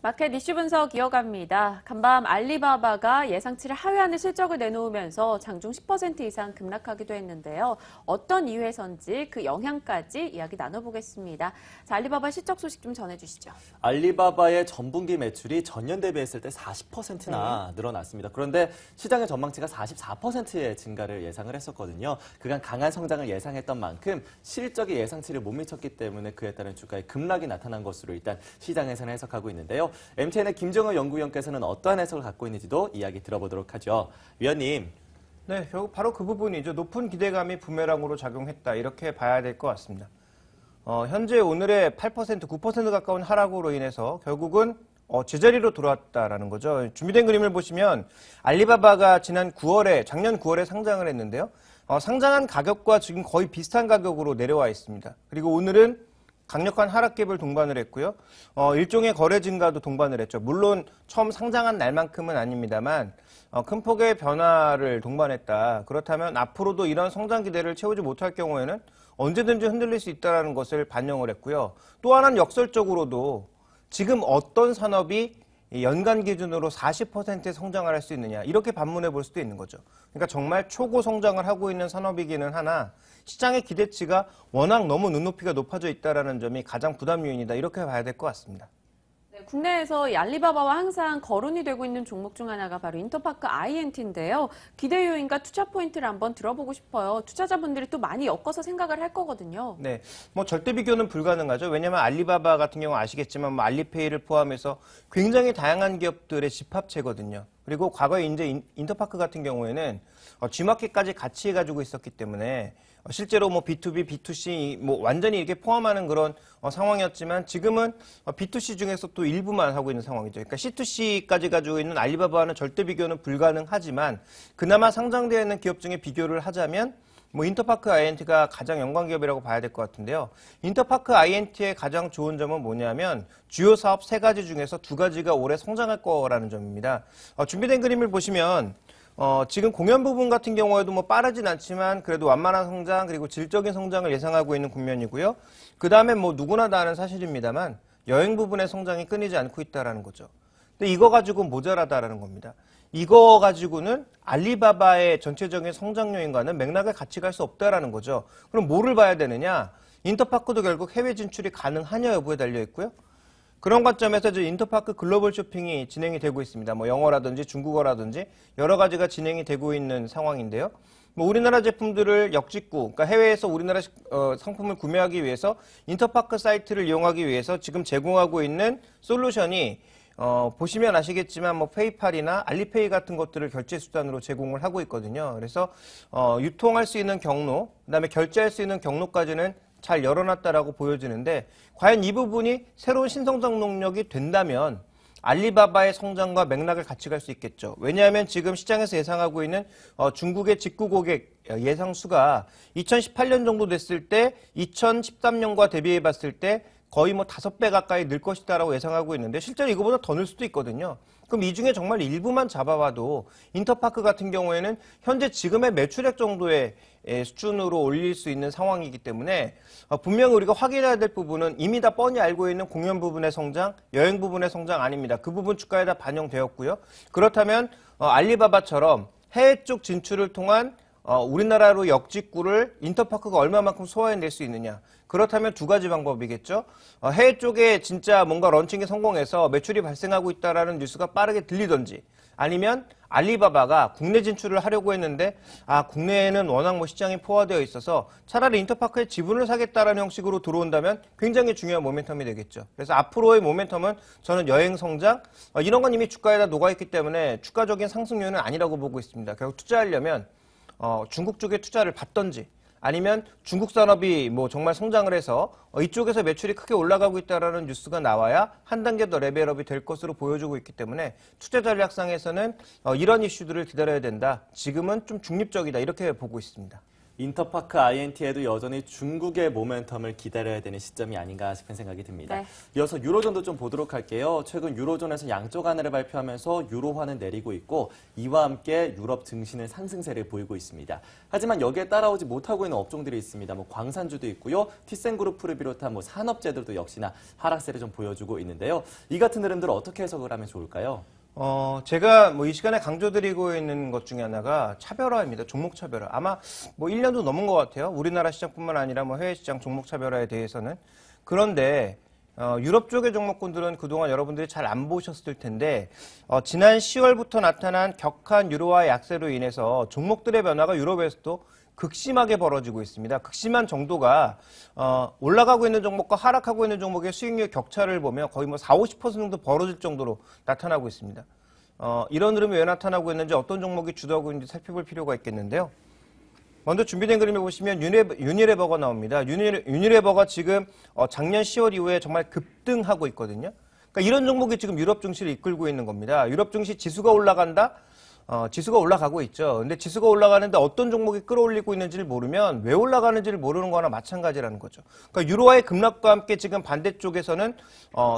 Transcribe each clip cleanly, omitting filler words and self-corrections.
마켓 이슈 분석 이어갑니다. 간밤 알리바바가 예상치를 하회하는 실적을 내놓으면서 장중 10% 이상 급락하기도 했는데요. 어떤 이유에선지 그 영향까지 이야기 나눠보겠습니다. 자, 알리바바 실적 소식 좀 전해주시죠. 알리바바의 전분기 매출이 전년 대비했을 때 40%나 늘어났습니다. 그런데 시장의 전망치가 44%의 증가를 예상을 했었거든요. 그간 강한 성장을 예상했던 만큼 실적이 예상치를 못 미쳤기 때문에 그에 따른 주가의 급락이 나타난 것으로 일단 시장에서는 해석하고 있는데요. MTN의 김정은 연구위원께서는 어떠한 해석을 갖고 있는지도 이야기 들어보도록 하죠. 위원님. 네, 결국 바로 그 부분이죠. 높은 기대감이 부메랑으로 작용했다. 이렇게 봐야 될 것 같습니다. 현재 오늘의 8%, 9% 가까운 하락으로 인해서 결국은 제자리로 돌아왔다라는 거죠. 준비된 그림을 보시면 알리바바가 작년 9월에 상장을 했는데요. 상장한 가격과 지금 거의 비슷한 가격으로 내려와 있습니다. 그리고 오늘은 강력한 하락갭을 동반을 했고요. 일종의 거래 증가도 동반을 했죠. 물론 처음 상장한 날만큼은 아닙니다만 큰 폭의 변화를 동반했다. 그렇다면 앞으로도 이런 성장 기대를 채우지 못할 경우에는 언제든지 흔들릴 수 있다는 것을 반영을 했고요. 또 하나는 역설적으로도 지금 어떤 산업이 연간 기준으로 40%의 성장을 할 수 있느냐 이렇게 반문해 볼 수도 있는 거죠. 그러니까 정말 초고 성장을 하고 있는 산업이기는 하나 시장의 기대치가 워낙 너무 눈높이가 높아져 있다는 점이 가장 부담 요인이다 이렇게 봐야 될 것 같습니다. 네, 국내에서 이 알리바바와 항상 거론이 되고 있는 종목 중 하나가 바로 인터파크 INT인데요. 기대 요인과 투자 포인트를 한번 들어보고 싶어요. 투자자분들이 또 많이 엮어서 생각을 할 거거든요. 네, 절대 비교는 불가능하죠. 왜냐하면 알리바바 같은 경우 아시겠지만 알리페이를 포함해서 굉장히 다양한 기업들의 집합체거든요. 그리고 과거에 이제 인터파크 같은 경우에는 G마켓까지 같이 가지고 있었기 때문에 실제로 B2B, B2C 완전히 이렇게 포함하는 그런 상황이었지만 지금은 B2C 중에서 또 일부만 하고 있는 상황이죠. 그러니까 C2C까지 가지고 있는 알리바바와는 절대 비교는 불가능하지만 그나마 상장되어 있는 기업 중에 비교를 하자면 인터파크 INT가 가장 연관 기업이라고 봐야 될 것 같은데요. 인터파크 INT의 가장 좋은 점은 뭐냐면 주요 사업 3가지 중에서 2가지가 올해 성장할 거라는 점입니다. 준비된 그림을 보시면 지금 공연 부분 같은 경우에도 빠르진 않지만 그래도 완만한 성장 그리고 질적인 성장을 예상하고 있는 국면이고요. 그 다음에 누구나 다 아는 사실입니다만 여행 부분의 성장이 끊이지 않고 있다는 거죠. 근데 이거 가지고 모자라다라는 겁니다. 이거 가지고는 알리바바의 전체적인 성장 요인과는 맥락을 같이 갈 수 없다라는 거죠. 그럼 뭐를 봐야 되느냐? 인터파크도 결국 해외 진출이 가능하냐 여부에 달려 있고요. 그런 관점에서 인터파크 글로벌 쇼핑이 진행이 되고 있습니다. 영어라든지 중국어라든지 여러 가지가 진행이 되고 있는 상황인데요. 우리나라 제품들을 역직구, 그러니까 해외에서 우리나라 상품을 구매하기 위해서 인터파크 사이트를 이용하기 위해서 지금 제공하고 있는 솔루션이 보시면 아시겠지만 페이팔이나 알리페이 같은 것들을 결제 수단으로 제공을 하고 있거든요. 그래서 유통할 수 있는 경로, 그다음에 결제할 수 있는 경로까지는 잘 열어놨다라고 보여지는데 과연 이 부분이 새로운 신성장 동력이 된다면 알리바바의 성장과 맥락을 같이 갈 수 있겠죠. 왜냐하면 지금 시장에서 예상하고 있는 중국의 직구 고객 예상 수가 2018년 정도 됐을 때 2013년과 대비해 봤을 때 거의 5배 가까이 늘 것이다라고 예상하고 있는데 실제로 이거보다 더 늘 수도 있거든요. 그럼 이 중에 정말 일부만 잡아봐도 인터파크 같은 경우에는 현재 지금의 매출액 정도의 수준으로 올릴 수 있는 상황이기 때문에 분명히 우리가 확인해야 될 부분은 이미 다 뻔히 알고 있는 공연 부분의 성장, 여행 부분의 성장 아닙니다. 그 부분 주가에 다 반영되었고요. 그렇다면 알리바바처럼 해외 쪽 진출을 통한 우리나라로 역직구를 인터파크가 얼마만큼 소화해낼 수 있느냐. 그렇다면 2가지 방법이겠죠. 해외 쪽에 진짜 뭔가 런칭에 성공해서 매출이 발생하고 있다는 뉴스가 빠르게 들리든지 아니면 알리바바가 국내 진출을 하려고 했는데 국내에는 워낙 시장이 포화되어 있어서 차라리 인터파크에 지분을 사겠다라는 형식으로 들어온다면 굉장히 중요한 모멘텀이 되겠죠. 그래서 앞으로의 모멘텀은 저는 여행 성장 이런 건 이미 주가에다 녹아있기 때문에 주가적인 상승 요인은 아니라고 보고 있습니다. 결국 투자하려면 중국 쪽에 투자를 받던지 아니면 중국 산업이 정말 성장을 해서 이쪽에서 매출이 크게 올라가고 있다는 뉴스가 나와야 한 단계 더 레벨업이 될 것으로 보여주고 있기 때문에 투자 전략상에서는 이런 이슈들을 기다려야 된다. 지금은 좀 중립적이다. 이렇게 보고 있습니다. 인터파크 INT에도 여전히 중국의 모멘텀을 기다려야 되는 시점이 아닌가 싶은 생각이 듭니다. 네. 이어서 유로존도 좀 보도록 할게요. 최근 유로존에서 양적 완화를 발표하면서 유로화는 내리고 있고 이와 함께 유럽 증시는 상승세를 보이고 있습니다. 하지만 여기에 따라오지 못하고 있는 업종들이 있습니다. 광산주도 있고요. 티센그룹을 비롯한 산업재들도 역시나 하락세를 좀 보여주고 있는데요. 이 같은 흐름들을 어떻게 해석을 하면 좋을까요? 제가 이 시간에 강조드리고 있는 것 중에 하나가 차별화입니다. 종목 차별화. 아마 1년도 넘은 것 같아요. 우리나라 시장뿐만 아니라 해외 시장 종목 차별화에 대해서는. 그런데, 유럽 쪽의 종목군들은 그동안 여러분들이 잘 안 보셨을 텐데, 지난 10월부터 나타난 격한 유로화 약세로 인해서 종목들의 변화가 유럽에서도 극심하게 벌어지고 있습니다. 극심한 정도가 올라가고 있는 종목과 하락하고 있는 종목의 수익률 격차를 보면 거의 40~50% 정도 벌어질 정도로 나타나고 있습니다. 이런 흐름이 왜 나타나고 있는지 어떤 종목이 주도하고 있는지 살펴볼 필요가 있겠는데요. 먼저 준비된 그림에 보시면 유니레버가 나옵니다. 유니레버가 지금 작년 10월 이후에 정말 급등하고 있거든요. 그러니까 이런 종목이 지금 유럽 증시를 이끌고 있는 겁니다. 유럽 증시 지수가 올라간다? 지수가 올라가고 있죠. 근데 지수가 올라가는데 어떤 종목이 끌어올리고 있는지를 모르면 왜 올라가는지를 모르는 거나 마찬가지라는 거죠. 그러니까 유로화의 급락과 함께 지금 반대쪽에서는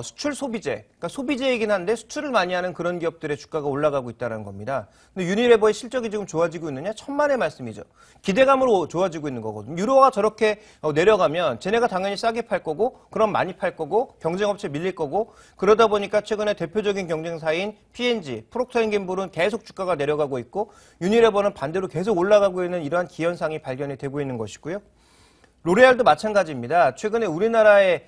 수출 소비재, 그러니까 소비재이긴 한데 수출을 많이 하는 그런 기업들의 주가가 올라가고 있다는 겁니다. 근데 유니레버의 실적이 지금 좋아지고 있느냐? 천만의 말씀이죠. 기대감으로 좋아지고 있는 거거든요. 유로화가 저렇게 내려가면 쟤네가 당연히 싸게 팔 거고 그럼 많이 팔 거고 경쟁업체 밀릴 거고 그러다 보니까 최근에 대표적인 경쟁사인 P&G, 프록터앤갬블은 계속 주가가 내려가고 있고 유니레버는 반대로 계속 올라가고 있는 이러한 기현상이 발견이 되고 있는 것이고요. 로레알도 마찬가지입니다. 최근에 우리나라의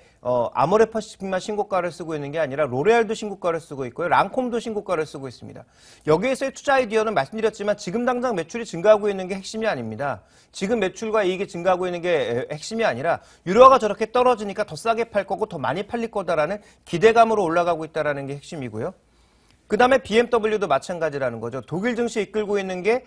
아모레퍼시픽만 신고가를 쓰고 있는 게 아니라 로레알도 신고가를 쓰고 있고요. 랑콤도 신고가를 쓰고 있습니다. 여기에서의 투자 아이디어는 말씀드렸지만 지금 당장 매출이 증가하고 있는 게 핵심이 아닙니다. 지금 매출과 이익이 증가하고 있는 게 핵심이 아니라 유로화가 저렇게 떨어지니까 더 싸게 팔 거고 더 많이 팔릴 거다라는 기대감으로 올라가고 있다는 게 핵심이고요. 그 다음에 BMW도 마찬가지라는 거죠. 독일 증시 이끌고 있는 게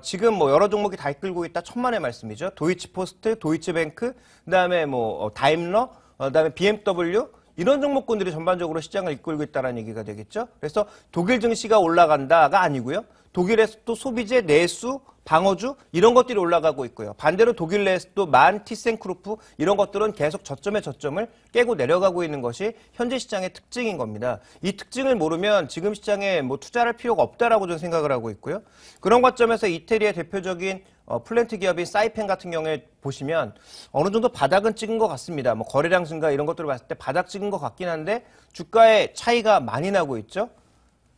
지금 여러 종목이 다 이끌고 있다 천만의 말씀이죠. 도이치포스트, 도이치뱅크, 그 다음에 다임러, 그 다음에 BMW 이런 종목군들이 전반적으로 시장을 이끌고 있다는 얘기가 되겠죠. 그래서 독일 증시가 올라간다가 아니고요. 독일에서 또 소비재, 내수, 방어주 이런 것들이 올라가고 있고요. 반대로 독일 내에서 또 만, 티센크루프 이런 것들은 계속 저점의 저점을 깨고 내려가고 있는 것이 현재 시장의 특징인 겁니다. 이 특징을 모르면 지금 시장에 투자할 필요가 없다라고 저는 생각을 하고 있고요. 그런 관점에서 이태리의 대표적인 플랜트 기업인 사이펜 같은 경우에 보시면 어느 정도 바닥은 찍은 것 같습니다. 거래량 증가 이런 것들을 봤을 때 바닥 찍은 것 같긴 한데 주가의 차이가 많이 나고 있죠.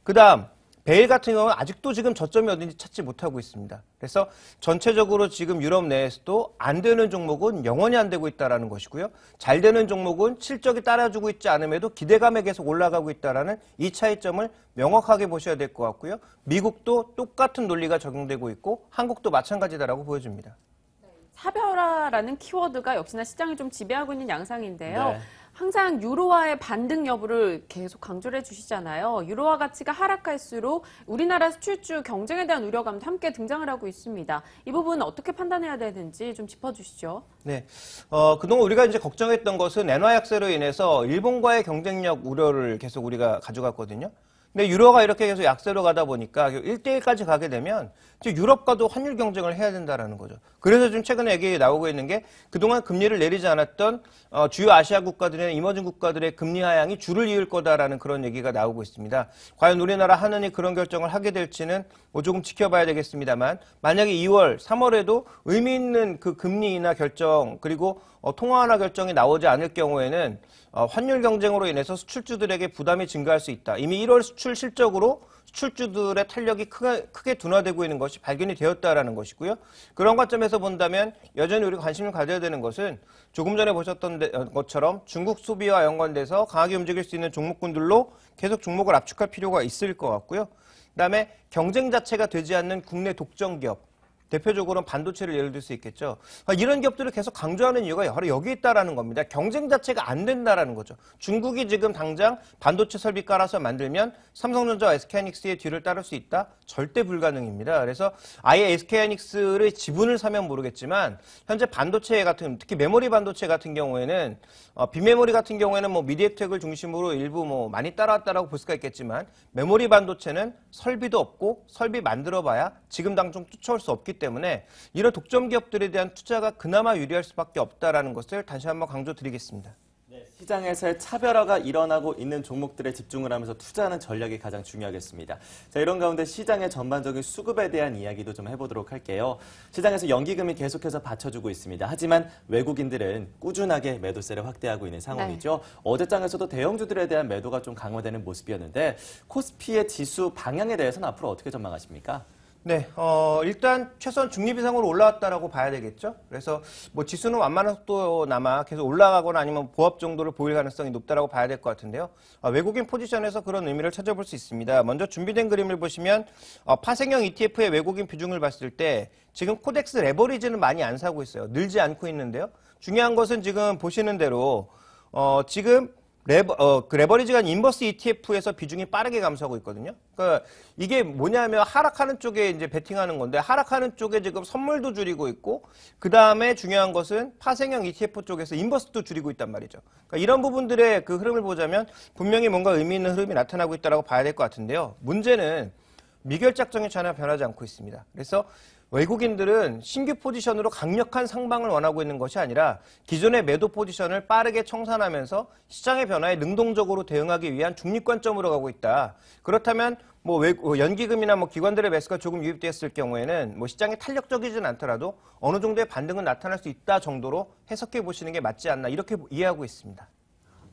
그 다음 베일 같은 경우는 아직도 지금 저점이 어딘지 찾지 못하고 있습니다. 그래서 전체적으로 지금 유럽 내에서도 안 되는 종목은 영원히 안 되고 있다는 것이고요. 잘 되는 종목은 실적이 따라주고 있지 않음에도 기대감에 계속 올라가고 있다는 이 차이점을 명확하게 보셔야 될 것 같고요. 미국도 똑같은 논리가 적용되고 있고 한국도 마찬가지다라고 보여집니다. 차별화라는 키워드가 역시나 시장을 좀 지배하고 있는 양상인데요. 네. 항상 유로화의 반등 여부를 계속 강조를 해주시잖아요. 유로화 가치가 하락할수록 우리나라 수출주 경쟁에 대한 우려감도 함께 등장을 하고 있습니다. 이 부분은 어떻게 판단해야 되는지 좀 짚어주시죠. 네, 그동안 우리가 이제 걱정했던 것은 엔화 약세로 인해서 일본과의 경쟁력 우려를 계속 우리가 가져갔거든요. 근데 유로가 이렇게 계속 약세로 가다 보니까 1대1까지 가게 되면 이제 유럽과도 환율 경쟁을 해야 된다는 거죠. 그래서 지금 최근에 얘기 나오고 있는 게 그동안 금리를 내리지 않았던 주요 아시아 국가들이나 이머징 국가들의 금리 하향이 줄을 이을 거다라는 그런 얘기가 나오고 있습니다. 과연 우리나라 하느니 그런 결정을 하게 될지는 조금 지켜봐야 되겠습니다만 만약에 2월, 3월에도 의미 있는 그 금리 인하 결정 그리고 통화 완화 결정이 나오지 않을 경우에는 환율 경쟁으로 인해서 수출주들에게 부담이 증가할 수 있다. 이미 1월 수출 실적으로 수출주들의 탄력이 크게 둔화되고 있는 것이 발견이 되었다라는 것이고요. 그런 관점에서 본다면 여전히 우리가 관심을 가져야 되는 것은 조금 전에 보셨던 것처럼 중국 소비와 연관돼서 강하게 움직일 수 있는 종목군들로 계속 종목을 압축할 필요가 있을 것 같고요. 그다음에 경쟁 자체가 되지 않는 국내 독점 기업. 대표적으로는 반도체를 예를 들 수 있겠죠. 이런 기업들을 계속 강조하는 이유가 바로 여기 있다라는 겁니다. 경쟁 자체가 안 된다라는 거죠. 중국이 지금 당장 반도체 설비 깔아서 만들면 삼성전자와 SK하이닉스의 뒤를 따를 수 있다? 절대 불가능입니다. 그래서 아예 SK하이닉스의 지분을 사면 모르겠지만 현재 반도체 같은 특히 메모리 반도체 같은 경우에는 비메모리 같은 경우에는 미디어텍을 중심으로 일부 많이 따라왔다라고 볼 수가 있겠지만 메모리 반도체는 설비도 없고 설비 만들어봐야 지금 당장 쫓아올 수 없기 때문에 이런 독점 기업들에 대한 투자가 그나마 유리할 수밖에 없다라는 것을 다시 한번 강조드리겠습니다. 시장에서의 차별화가 일어나고 있는 종목들에 집중을 하면서 투자하는 전략이 가장 중요하겠습니다. 자, 이런 가운데 시장의 전반적인 수급에 대한 이야기도 좀 해보도록 할게요. 시장에서 연기금이 계속해서 받쳐주고 있습니다. 하지만 외국인들은 꾸준하게 매도세를 확대하고 있는 상황이죠. 어제장에서도 대형주들에 대한 매도가 좀 강화되는 모습이었는데 코스피의 지수 방향에 대해서는 앞으로 어떻게 전망하십니까? 네, 일단 최소한 중립 이상으로 올라왔다라고 봐야 되겠죠. 그래서 뭐 지수는 완만한 속도나마 계속 올라가거나 아니면 보합 정도를 보일 가능성이 높다라고 봐야 될 것 같은데요. 외국인 포지션에서 그런 의미를 찾아볼 수 있습니다. 먼저 준비된 그림을 보시면 파생형 ETF의 외국인 비중을 봤을 때 지금 코덱스 레버리지는 많이 안 사고 있어요. 늘지 않고 있는데요. 중요한 것은 지금 보시는 대로 지금 그 레버리지가 인버스 ETF에서 비중이 빠르게 감소하고 있거든요. 그러니까 이게 뭐냐면 하락하는 쪽에 이제 베팅하는 건데 하락하는 쪽에 지금 선물도 줄이고 있고 그 다음에 중요한 것은 파생형 ETF 쪽에서 인버스도 줄이고 있단 말이죠. 그러니까 이런 부분들의 그 흐름을 보자면 분명히 뭔가 의미 있는 흐름이 나타나고 있다고 봐야 될 것 같은데요. 문제는 미결작정이 전혀 변하지 않고 있습니다. 그래서 외국인들은 신규 포지션으로 강력한 상방을 원하고 있는 것이 아니라 기존의 매도 포지션을 빠르게 청산하면서 시장의 변화에 능동적으로 대응하기 위한 중립 관점으로 가고 있다. 그렇다면 뭐 연기금이나 뭐 기관들의 매수가 조금 유입되었을 경우에는 뭐 시장이 탄력적이진 않더라도 어느 정도의 반등은 나타날 수 있다 정도로 해석해 보시는 게 맞지 않나 이렇게 이해하고 있습니다.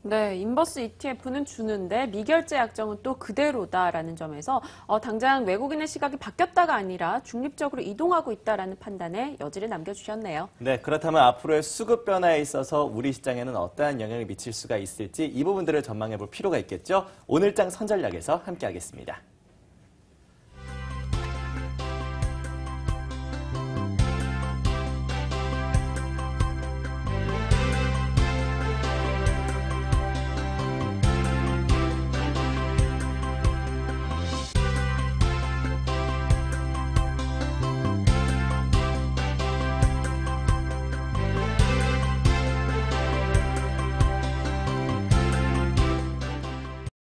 네, 인버스 ETF는 주는데 미결제 약정은 또 그대로다라는 점에서 당장 외국인의 시각이 바뀌었다가 아니라 중립적으로 이동하고 있다라는 판단에 여지를 남겨주셨네요. 네, 그렇다면 앞으로의 수급 변화에 있어서 우리 시장에는 어떠한 영향을 미칠 수가 있을지 이 부분들을 전망해 볼 필요가 있겠죠. 오늘장 선전략에서 함께하겠습니다.